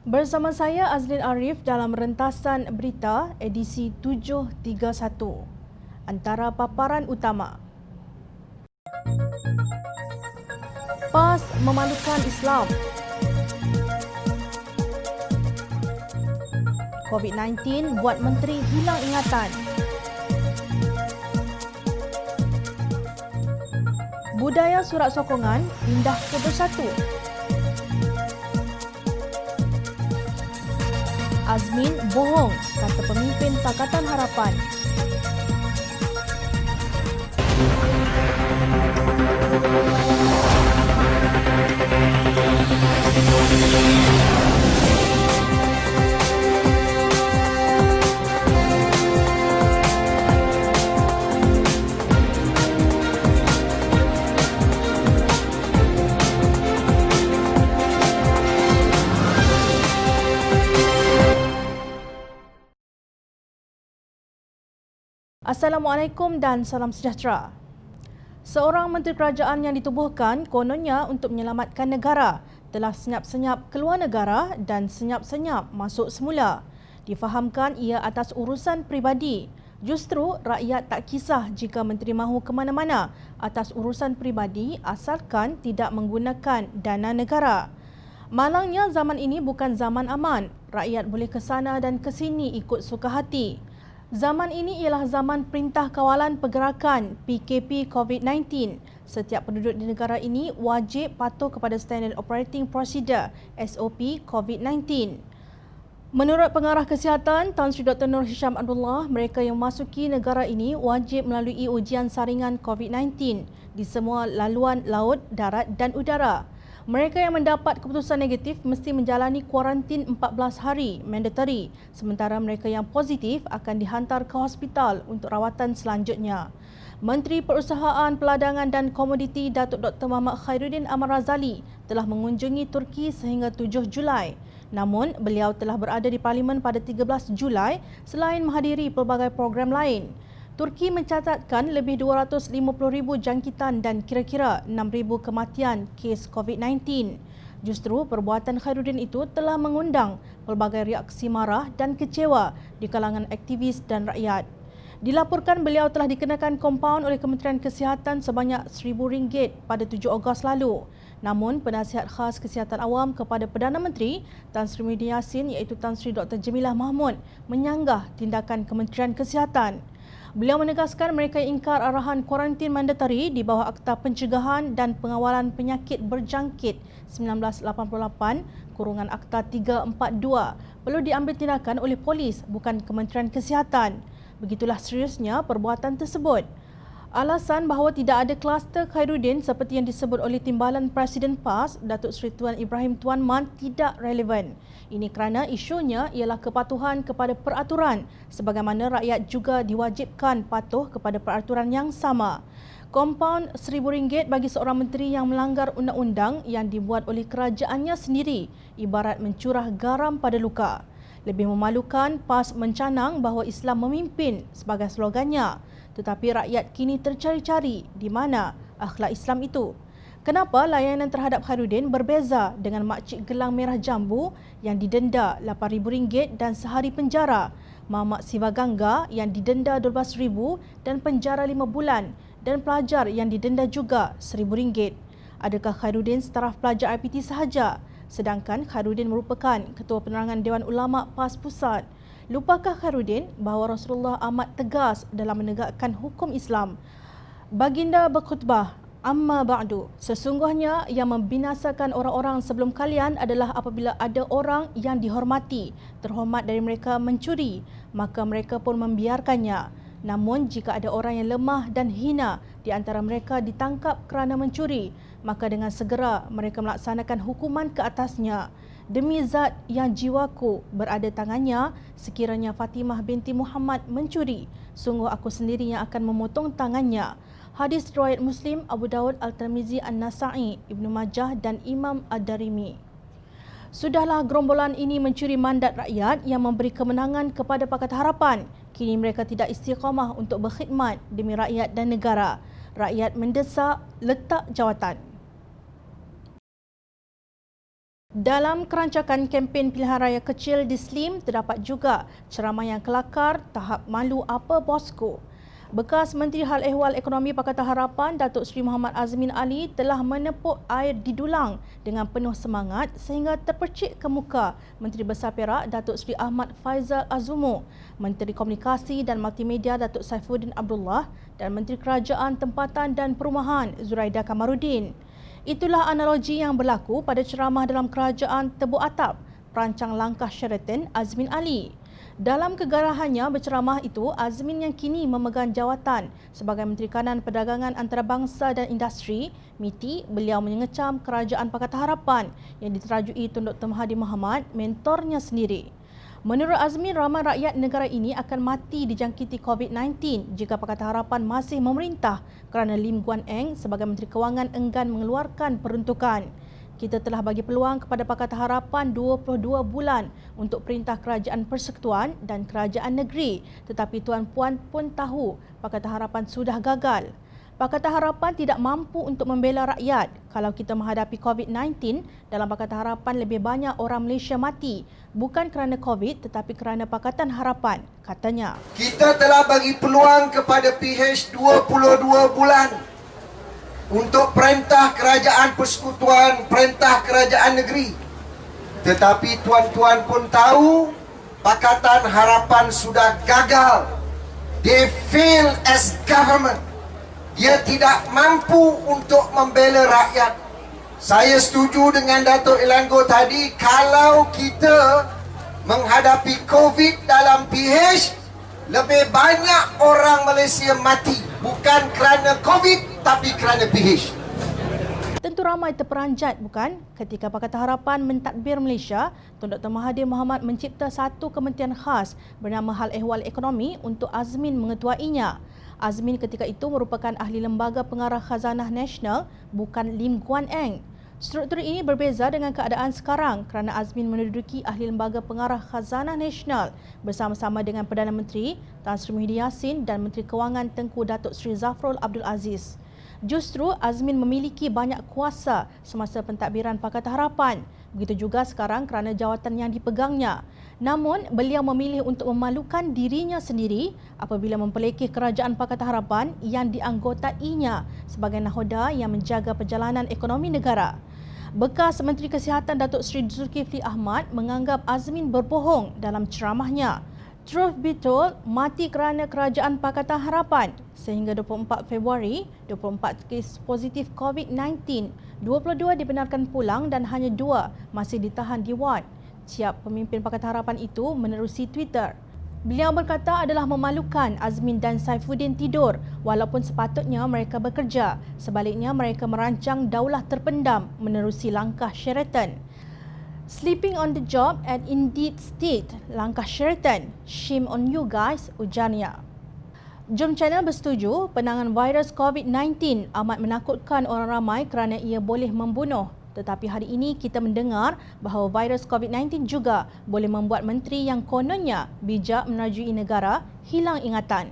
Bersama saya Azlin Arif dalam rentasan berita edisi 731. Antara paparan utama. PAS memalukan Islam. COVID-19 buat menteri hilang ingatan. Budaya surat sokongan pindah ke Bersatu. Azmin bohong, kata pemimpin Pakatan Harapan. Assalamualaikum dan salam sejahtera. Seorang menteri kerajaan yang ditubuhkan kononnya untuk menyelamatkan negara telah senyap-senyap keluar negara dan senyap-senyap masuk semula. Difahamkan ia atas urusan peribadi. Justru rakyat tak kisah jika menteri mahu ke mana-mana atas urusan peribadi asalkan tidak menggunakan dana negara. Malangnya zaman ini bukan zaman aman. Rakyat boleh ke sana dan ke sini ikut suka hati. Zaman ini ialah zaman Perintah Kawalan Pergerakan PKP COVID-19. Setiap penduduk di negara ini wajib patuh kepada Standard Operating Procedure SOP COVID-19. Menurut Pengarah Kesihatan Tan Sri Dr. Nur Hisham Abdullah, mereka yang memasuki negara ini wajib melalui ujian saringan COVID-19 di semua laluan laut, darat dan udara. Mereka yang mendapat keputusan negatif mesti menjalani kuarantin 14 hari mandatory, sementara mereka yang positif akan dihantar ke hospital untuk rawatan selanjutnya. Menteri Perusahaan, Peladangan dan Komoditi Datuk Dr. Muhammad Khairuddin Amar Razali telah mengunjungi Turki sehingga 7 Julai. Namun, beliau telah berada di Parlimen pada 13 Julai selain menghadiri pelbagai program lain. Turki mencatatkan lebih 250,000 jangkitan dan kira-kira 6,000 kematian kes COVID-19. Justru perbuatan Khairuddin itu telah mengundang pelbagai reaksi marah dan kecewa di kalangan aktivis dan rakyat. Dilaporkan beliau telah dikenakan kompaun oleh Kementerian Kesihatan sebanyak RM1,000 pada 7 Ogos lalu. Namun, Penasihat Khas Kesihatan Awam kepada Perdana Menteri Tan Sri Muhyiddin Yassin iaitu Tan Sri Dr. Jamilah Mahmud menyanggah tindakan Kementerian Kesihatan. Beliau menegaskan mereka ingkar arahan kuarantin mandatory di bawah Akta Pencegahan dan Pengawalan Penyakit Berjangkit 1988 Akta 342 perlu diambil tindakan oleh polis bukan Kementerian Kesihatan. Begitulah seriusnya perbuatan tersebut. Alasan bahawa tidak ada kluster Khairuddin seperti yang disebut oleh Timbalan Presiden PAS, Datuk Seri Tuan Ibrahim Tuan Man tidak relevan. Ini kerana isunya ialah kepatuhan kepada peraturan sebagaimana rakyat juga diwajibkan patuh kepada peraturan yang sama. Kompaun RM1,000 bagi seorang menteri yang melanggar undang-undang yang dibuat oleh kerajaannya sendiri ibarat mencurah garam pada luka. Lebih memalukan, PAS mencanang bahawa Islam memimpin sebagai slogannya. Tetapi rakyat kini tercari-cari di mana akhlak Islam itu. Kenapa layanan terhadap Khairuddin berbeza dengan Makcik Gelang Merah Jambu yang didenda RM8,000 dan sehari penjara, Mamak Siva Gangga yang didenda RM12,000 dan penjara 5 bulan dan pelajar yang didenda juga RM1,000? Adakah Khairuddin setaraf pelajar IPT sahaja? Sedangkan Khairuddin merupakan Ketua Penerangan Dewan Ulama PAS Pusat. Lupakah Khairuddin bahawa Rasulullah amat tegas dalam menegakkan hukum Islam? Baginda berkhutbah, "Amma ba'du, sesungguhnya yang membinasakan orang-orang sebelum kalian adalah apabila ada orang yang dihormati, terhormat dari mereka mencuri, maka mereka pun membiarkannya. Namun jika ada orang yang lemah dan hina di antara mereka ditangkap kerana mencuri, maka dengan segera mereka melaksanakan hukuman ke atasnya. Demi zat yang jiwaku berada tangannya, sekiranya Fatimah binti Muhammad mencuri, sungguh aku sendiri yang akan memotong tangannya." Hadis riwayat Muslim, Abu Dawud, Al-Tirmizi, An-Nasa'i, Ibnu Majah dan Imam Ad-Darimi. Sudahlah gerombolan ini mencuri mandat rakyat yang memberi kemenangan kepada Pakatan Harapan. Kini mereka tidak istiqamah untuk berkhidmat demi rakyat dan negara. Rakyat mendesak letak jawatan. Dalam kerancakan kempen pilihan raya kecil di Slim, terdapat juga ceramah yang kelakar tahap malu apa bosku. Bekas Menteri Hal Ehwal Ekonomi Pakatan Harapan Datuk Seri Muhammad Azmin Ali telah menepuk air di dulang dengan penuh semangat sehingga terpercik ke muka Menteri Besar Perak Datuk Seri Ahmad Faizal Azumu, Menteri Komunikasi dan Multimedia Datuk Saifuddin Abdullah dan Menteri Kerajaan Tempatan dan Perumahan Zuraida Kamarudin. Itulah analogi yang berlaku pada ceramah dalam Kerajaan Tebuk Atap, perancang langkah Sheraton Azmin Ali. Dalam kegarahannya berceramah itu, Azmin yang kini memegang jawatan sebagai Menteri Kanan Perdagangan Antarabangsa dan Industri, MITI, beliau mengecam Kerajaan Pakatan Harapan yang diterajui Tun Dr. Mahathir Mohamad, mentornya sendiri. Menurut Azmin, ramai rakyat negara ini akan mati dijangkiti COVID-19 jika Pakatan Harapan masih memerintah kerana Lim Guan Eng sebagai Menteri Kewangan enggan mengeluarkan peruntukan. Kita telah bagi peluang kepada Pakatan Harapan 22 bulan untuk Perintah Kerajaan Persekutuan dan Kerajaan Negeri, tetapi tuan-puan pun tahu Pakatan Harapan sudah gagal. Pakatan Harapan tidak mampu untuk membela rakyat. Kalau kita menghadapi COVID-19, dalam Pakatan Harapan lebih banyak orang Malaysia mati, bukan kerana COVID tetapi kerana Pakatan Harapan, katanya. Kita telah bagi peluang kepada PH 22 bulan untuk Perintah Kerajaan Persekutuan, Perintah Kerajaan Negeri. Tetapi tuan-tuan pun tahu Pakatan Harapan sudah gagal. They fail as government. Dia tidak mampu untuk membela rakyat. Saya setuju dengan Datuk Elanggo tadi, kalau kita menghadapi COVID dalam PH, lebih banyak orang Malaysia mati. Bukan kerana COVID, tapi kerana PH. Tentu ramai terperanjat, bukan? Ketika Pakatan Harapan mentadbir Malaysia, Tun Dr. Mahathir Mohamad mencipta satu kementerian khas bernama Hal Ehwal Ekonomi untuk Azmin mengetuainya. Azmin ketika itu merupakan ahli Lembaga Pengarah Khazanah Nasional, bukan Lim Guan Eng. Struktur ini berbeza dengan keadaan sekarang kerana Azmin menduduki ahli Lembaga Pengarah Khazanah Nasional bersama-sama dengan Perdana Menteri Tan Sri Muhyiddin Yassin dan Menteri Kewangan Tengku Datuk Seri Zafrul Abdul Aziz. Justru Azmin memiliki banyak kuasa semasa pentadbiran Pakatan Harapan. Begitu juga sekarang kerana jawatan yang dipegangnya. Namun, beliau memilih untuk memalukan dirinya sendiri apabila memperlekeh Kerajaan Pakatan Harapan yang dianggotainya sebagai nahoda yang menjaga perjalanan ekonomi negara. Bekas Menteri Kesihatan Datuk Seri Zulkifli Ahmad menganggap Azmin berbohong dalam ceramahnya. Truth be told, mati kerana Kerajaan Pakatan Harapan. Sehingga 24 Februari, 24 kes positif COVID-19, 22 dibenarkan pulang dan hanya 2 masih ditahan di ward. Siap pemimpin Pakatan Harapan itu menerusi Twitter. Beliau berkata adalah memalukan Azmin dan Saifuddin tidur walaupun sepatutnya mereka bekerja. Sebaliknya mereka merancang daulah terpendam menerusi langkah Sheraton. Sleeping on the job and indeed state, langkah Sheraton. Shame on you guys, ujarnya. Jom Channel bersetuju penanganan virus COVID-19 amat menakutkan orang ramai kerana ia boleh membunuh. Tetapi hari ini kita mendengar bahawa virus COVID-19 juga boleh membuat menteri yang kononnya bijak menerajui negara hilang ingatan.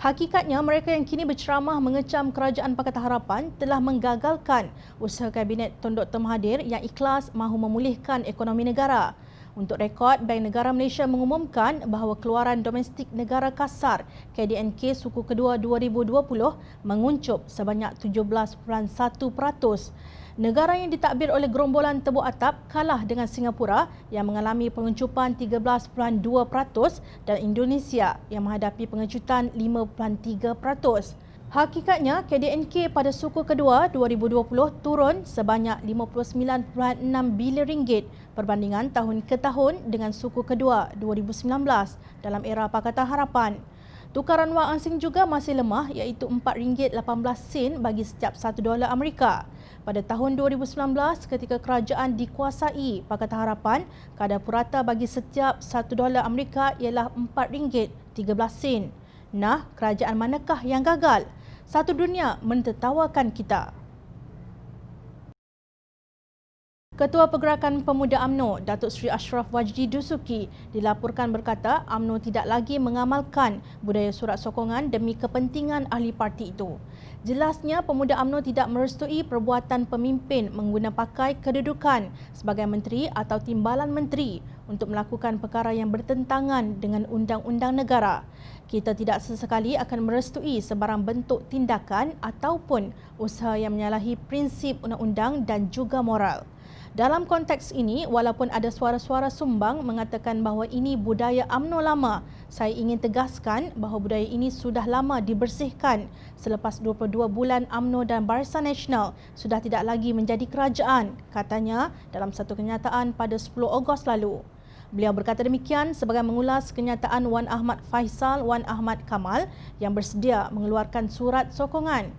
Hakikatnya mereka yang kini berceramah mengecam Kerajaan Pakatan Harapan telah menggagalkan usaha Kabinet Tun Dr. Mahathir yang ikhlas mahu memulihkan ekonomi negara. Untuk rekod, Bank Negara Malaysia mengumumkan bahawa keluaran domestik negara kasar KDNK suku kedua 2020 menguncup sebanyak 17.1%. Negara yang ditadbir oleh gerombolan Tebuk Atap kalah dengan Singapura yang mengalami pengecupan 13.2% dan Indonesia yang menghadapi pengecutan 5.3%. Hakikatnya, KDNK pada suku kedua 2020 turun sebanyak 59.6 bilion ringgit perbandingan tahun ke tahun dengan suku kedua 2019 dalam era Pakatan Harapan. Tukaran wang asing juga masih lemah iaitu RM4.18 bagi setiap $1 Amerika. Pada tahun 2019 ketika kerajaan dikuasai Pakatan Harapan, kadar purata bagi setiap $1 Amerika ialah RM4.13. Nah, kerajaan manakah yang gagal? Satu dunia mentertawakan kita. Ketua Pergerakan Pemuda UMNO, Datuk Seri Ashraf Wajdi Dusuki, dilaporkan berkata UMNO tidak lagi mengamalkan budaya surat sokongan demi kepentingan ahli parti itu. Jelasnya, Pemuda UMNO tidak merestui perbuatan pemimpin mengguna pakai kedudukan sebagai menteri atau timbalan menteri untuk melakukan perkara yang bertentangan dengan undang-undang negara. Kita tidak sesekali akan merestui sebarang bentuk tindakan ataupun usaha yang menyalahi prinsip undang-undang dan juga moral. Dalam konteks ini, walaupun ada suara-suara sumbang mengatakan bahawa ini budaya UMNO lama, saya ingin tegaskan bahawa budaya ini sudah lama dibersihkan selepas 22 bulan UMNO dan Barisan Nasional sudah tidak lagi menjadi kerajaan, katanya dalam satu kenyataan pada 10 Ogos lalu. Beliau berkata demikian sebagai mengulas kenyataan Wan Ahmad Faisal Wan Ahmad Kamal yang bersedia mengeluarkan surat sokongan.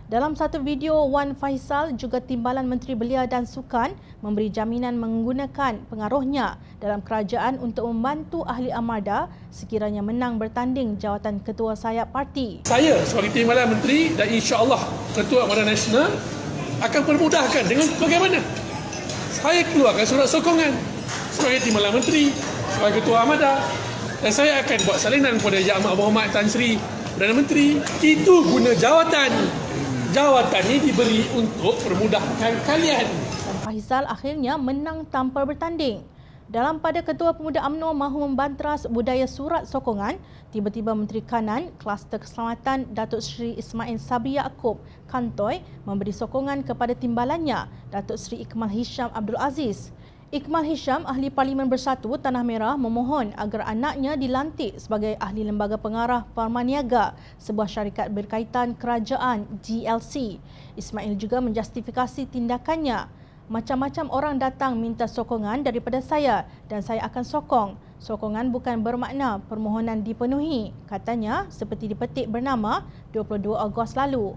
Dalam satu video, Wan Faisal juga Timbalan Menteri Belia dan Sukan memberi jaminan menggunakan pengaruhnya dalam kerajaan untuk membantu ahli Amarda sekiranya menang bertanding jawatan ketua sayap parti. Saya sebagai Timbalan Menteri dan insya-Allah Ketua Amarda Nasional akan permudahkan dengan bagaimana saya keluarkan surat sokongan sebagai Timbalan Menteri, sebagai Ketua Amarda, dan saya akan buat salinan kepada Yang Amat Berhormat Tan Sri Perdana Menteri. Itu guna jawatan. Jawatan ini diberi untuk permudahkan kalian. Faisal akhirnya menang tanpa bertanding. Dalam pada Ketua Pemuda UMNO mahu membantras budaya surat sokongan, tiba-tiba Menteri Kanan, Kluster Keselamatan Datuk Seri Ismail Sabri Yaakob Kantoi memberi sokongan kepada timbalannya, Datuk Seri Ikmal Hisham Abdul Aziz. Ikmal Hisham, Ahli Parlimen Bersatu Tanah Merah, memohon agar anaknya dilantik sebagai Ahli Lembaga Pengarah Farmaniaga, sebuah syarikat berkaitan kerajaan GLC. Ismail juga menjustifikasi tindakannya. Macam-macam orang datang minta sokongan daripada saya dan saya akan sokong. Sokongan bukan bermakna permohonan dipenuhi, katanya seperti dipetik bernama 22 Ogos lalu.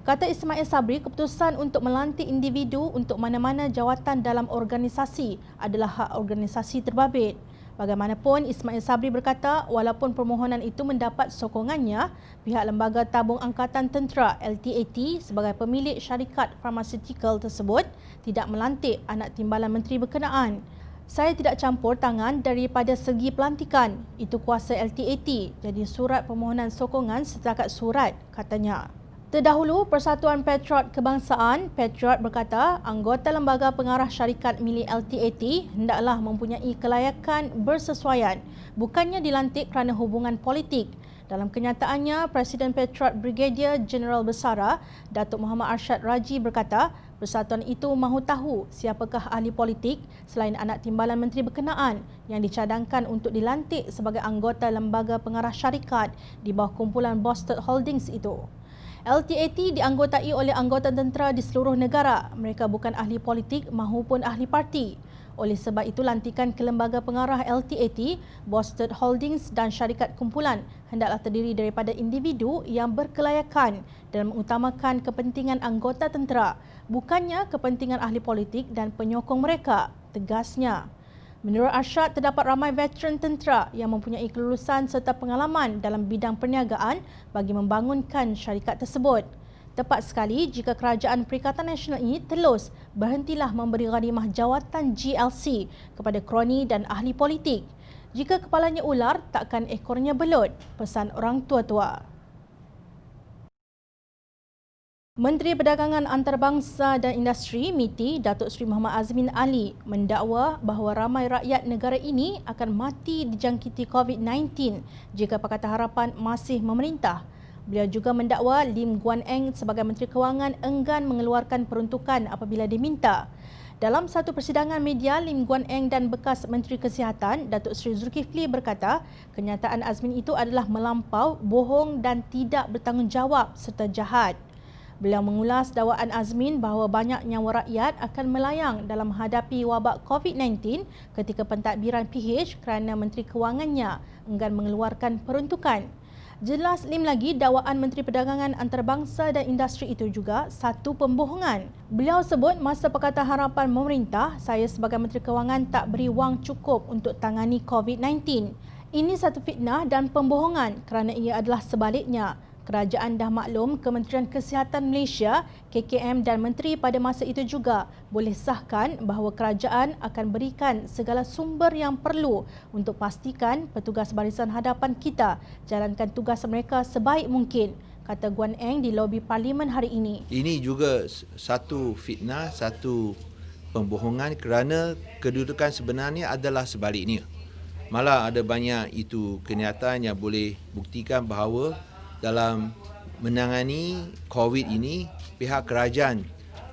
Kata Ismail Sabri, keputusan untuk melantik individu untuk mana-mana jawatan dalam organisasi adalah hak organisasi terbabit. Bagaimanapun, Ismail Sabri berkata walaupun permohonan itu mendapat sokongannya, pihak Lembaga Tabung Angkatan Tentera LTAT sebagai pemilik syarikat farmasetikal tersebut tidak melantik anak timbalan menteri berkenaan. Saya tidak campur tangan daripada segi pelantikan. Itu kuasa LTAT. Jadi surat permohonan sokongan setakat surat, katanya. Terdahulu, Persatuan Patriot Kebangsaan Patriot berkata anggota Lembaga Pengarah Syarikat milik LTAT hendaklah mempunyai kelayakan bersesuaian, bukannya dilantik kerana hubungan politik. Dalam kenyataannya, Presiden Patriot Brigadier Jeneral Besara Datuk Muhammad Arsyad Raji berkata persatuan itu mahu tahu siapakah ahli politik selain anak timbalan menteri berkenaan yang dicadangkan untuk dilantik sebagai anggota Lembaga Pengarah Syarikat di bawah kumpulan Boston Holdings itu. LTAT dianggotai oleh anggota tentera di seluruh negara. Mereka bukan ahli politik maupun ahli parti. Oleh sebab itu, lantikan ke Lembaga Pengarah LTAT, Boston Holdings dan syarikat kumpulan hendaklah terdiri daripada individu yang berkelayakan dan mengutamakan kepentingan anggota tentera, bukannya kepentingan ahli politik dan penyokong mereka, tegasnya. Menurut Arsyad, terdapat ramai veteran tentera yang mempunyai kelulusan serta pengalaman dalam bidang perniagaan bagi membangunkan syarikat tersebut. Tepat sekali jika Kerajaan Perikatan Nasional ini telus berhentilah memberi ghanimah jawatan GLC kepada kroni dan ahli politik. Jika kepalanya ular, takkan ekornya belut, pesan orang tua-tua. Menteri Perdagangan Antarabangsa dan Industri MITI Datuk Seri Muhammad Azmin Ali mendakwa bahawa ramai rakyat negara ini akan mati dijangkiti COVID-19 jika Pakatan Harapan masih memerintah. Beliau juga mendakwa Lim Guan Eng sebagai Menteri Kewangan enggan mengeluarkan peruntukan apabila diminta. Dalam satu persidangan media, Lim Guan Eng dan bekas Menteri Kesihatan Datuk Seri Zulkifli berkata kenyataan Azmin itu adalah melampau, bohong dan tidak bertanggungjawab serta jahat. Beliau mengulas dakwaan Azmin bahawa banyak nyawa rakyat akan melayang dalam menghadapi wabak COVID-19 ketika pentadbiran PH kerana Menteri Kewangannya enggan mengeluarkan peruntukan. Jelas Lim lagi dakwaan Menteri Perdagangan Antarabangsa dan Industri itu juga satu pembohongan. Beliau sebut masa Pakatan Harapan memerintah, saya sebagai Menteri Kewangan tak beri wang cukup untuk tangani COVID-19. Ini satu fitnah dan pembohongan kerana ia adalah sebaliknya. Kerajaan dah maklum Kementerian Kesihatan Malaysia, KKM dan Menteri pada masa itu juga boleh sahkan bahawa kerajaan akan berikan segala sumber yang perlu untuk pastikan petugas barisan hadapan kita jalankan tugas mereka sebaik mungkin, kata Guan Eng di lobi Parlimen hari ini. Ini juga satu fitnah, satu pembohongan kerana kedudukan sebenarnya adalah sebaliknya. Malah ada banyak itu kenyataan yang boleh buktikan bahawa dalam menangani COVID ini, pihak kerajaan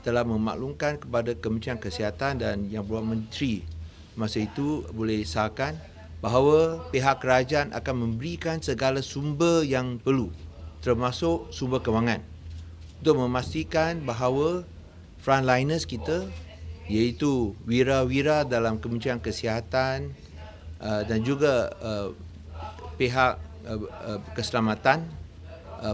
telah memaklumkan kepada Kementerian Kesihatan dan Yang Berhormat Menteri masa itu boleh sahkan bahawa pihak kerajaan akan memberikan segala sumber yang perlu, termasuk sumber kewangan, untuk memastikan bahawa frontliners kita, iaitu wira-wira dalam Kementerian Kesihatan dan juga pihak keselamatan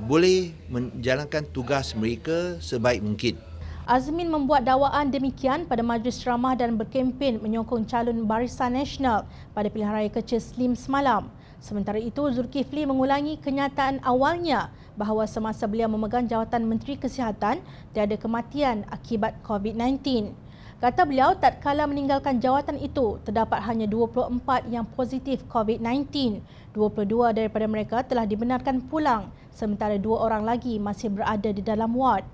boleh menjalankan tugas mereka sebaik mungkin. Azmin membuat dakwaan demikian pada majlis ceramah dan berkempen menyokong calon Barisan Nasional pada pilihan raya kecil Slim semalam. Sementara itu, Zulkifli mengulangi kenyataan awalnya bahawa semasa beliau memegang jawatan Menteri Kesihatan, tiada kematian akibat COVID-19. Kata beliau, tatkala meninggalkan jawatan itu, terdapat hanya 24 yang positif COVID-19. 22 daripada mereka telah dibenarkan pulang, sementara 2 orang lagi masih berada di dalam ward.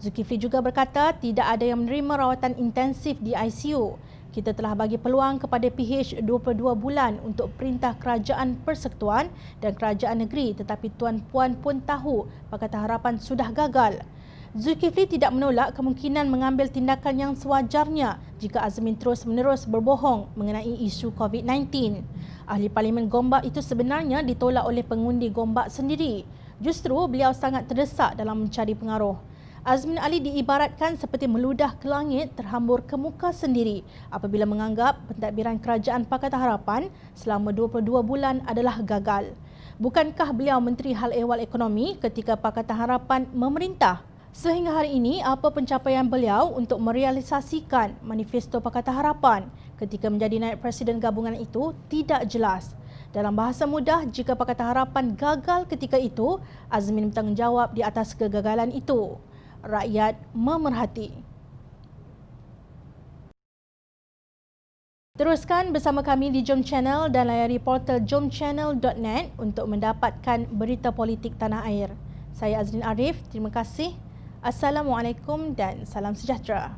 Zulkifli juga berkata tidak ada yang menerima rawatan intensif di ICU. Kita telah bagi peluang kepada PH 22 bulan untuk perintah Kerajaan Persekutuan dan Kerajaan Negeri, tetapi tuan-puan pun tahu Pakatan Harapan sudah gagal. Zulkifli tidak menolak kemungkinan mengambil tindakan yang sewajarnya jika Azmin terus-menerus berbohong mengenai isu COVID-19. Ahli Parlimen Gombak itu sebenarnya ditolak oleh pengundi Gombak sendiri. Justru beliau sangat terdesak dalam mencari pengaruh. Azmin Ali diibaratkan seperti meludah ke langit terhambur ke muka sendiri apabila menganggap pentadbiran Kerajaan Pakatan Harapan selama 22 bulan adalah gagal. Bukankah beliau Menteri Hal Ehwal Ekonomi ketika Pakatan Harapan memerintah? Sehingga hari ini, apa pencapaian beliau untuk merealisasikan manifesto Pakatan Harapan ketika menjadi naib Presiden gabungan itu tidak jelas. Dalam bahasa mudah, jika Pakatan Harapan gagal ketika itu, Azmin bertanggungjawab di atas kegagalan itu. Rakyat memerhati. Teruskan bersama kami di Jom Channel dan layari portal jomchannel.net untuk mendapatkan berita politik tanah air. Saya Azrin Arif, terima kasih. Assalamualaikum dan salam sejahtera.